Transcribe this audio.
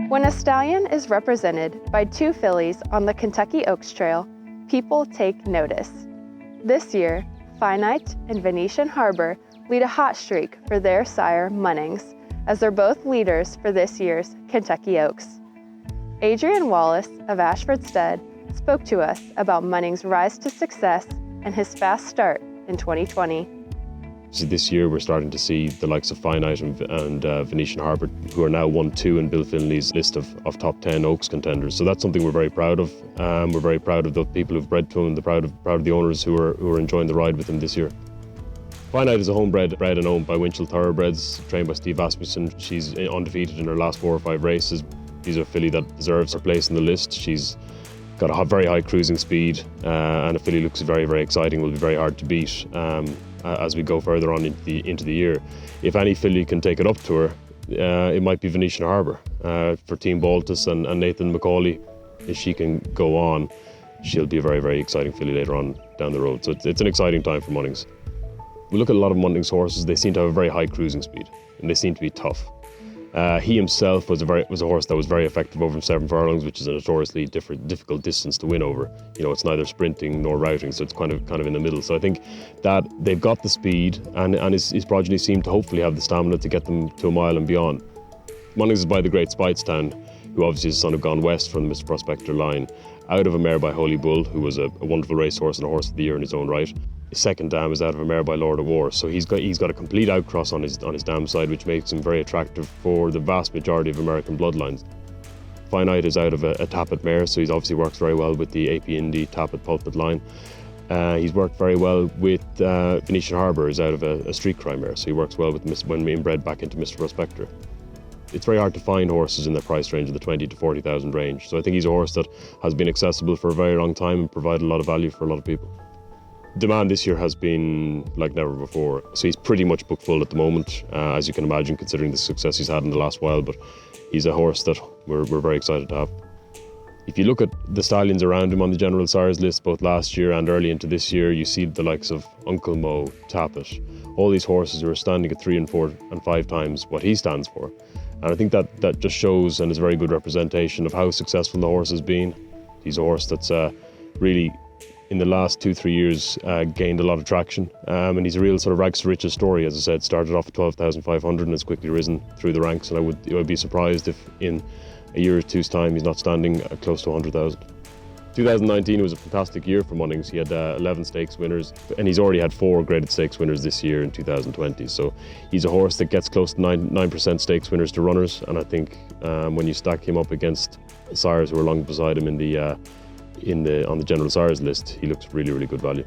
When a stallion is represented by two fillies on the Kentucky Oaks Trail, people take notice. This year, Finite and Venetian Harbor lead a hot streak for their sire, Munnings, as they're both leaders for this year's Kentucky Oaks. Adrian Wallace of Ashford Stud spoke to us about Munnings' rise to success and his fast start in 2020. So this year we're starting to see the likes of Finite and Venetian Harbor, who are now 1-2 in Bill Finley's list of top 10 Oaks contenders. So that's something we're very proud of. We're very proud of the people who've bred to him, proud of the owners who are enjoying the ride with him this year. Finite is a homebred, bred and owned by Winchell Thoroughbreds, trained by Steve Asmussen. She's undefeated in her last 4 or 5 races. She's a filly that deserves her place in the list. She's got a very high cruising speed, and a filly looks very, very exciting, will be very hard to beat as we go further on into the year. If any filly can take it up to her, it might be Venetian Harbor. For Team Baltus and Nathan McCauley, if she can go on, she'll be a very, very exciting filly later on down the road. So it's an exciting time for Munnings. We look at a lot of Munnings horses, they seem to have a very high cruising speed, and they seem to be tough. He himself was a horse that was very effective over 7 furlongs, which is a notoriously difficult distance to win over. You know, it's neither sprinting nor routing, so it's kind of in the middle. So I think that they've got the speed, and his progeny seem to hopefully have the stamina to get them to a mile and beyond. Munnings is by the great Speightstown, who obviously is the son of Gone West from the Mr. Prospector line, out of a mare by Holy Bull, who was a wonderful racehorse and a horse of the year in his own right. His second dam is out of a mare by Lord of War, so he's got a complete outcross on his dam side, which makes him very attractive for the vast majority of American bloodlines. Finite is out of a Tappet mare, so he obviously works very well with the AP Indy Tappet Pulpit line. He's worked very well with Venetian Harbor, is out of a Street Cry mare, so he works well with when inbred back into Mr. Prospector. It's very hard to find horses in the price range of the 20 to 40,000 range, so I think he's a horse that has been accessible for a very long time and provided a lot of value for a lot of people. Demand this year has been like never before, so he's pretty much booked full at the moment, as you can imagine, considering the success he's had in the last while, but he's a horse that we're very excited to have. If you look at the stallions around him on the General Sires list, both last year and early into this year, you see the likes of Uncle Mo, Tappet, all these horses who are standing at 3 and 4 and 5 times what he stands for. And I think that just shows and is a very good representation of how successful the horse has been. He's a horse that's really, in the last 2-3 years, gained a lot of traction, and he's a real sort of rags to riches story. As I said, started off at 12,500 and has quickly risen through the ranks, and I would be surprised if in a year or two's time he's not standing close to 100,000. 2019 was a fantastic year for Munnings. He had 11 stakes winners, and he's already had 4 graded stakes winners this year in 2020. So he's a horse that gets close to 9% stakes winners to runners, and I think when you stack him up against sires who are long beside him on the General Sires list, he looks really, really good value.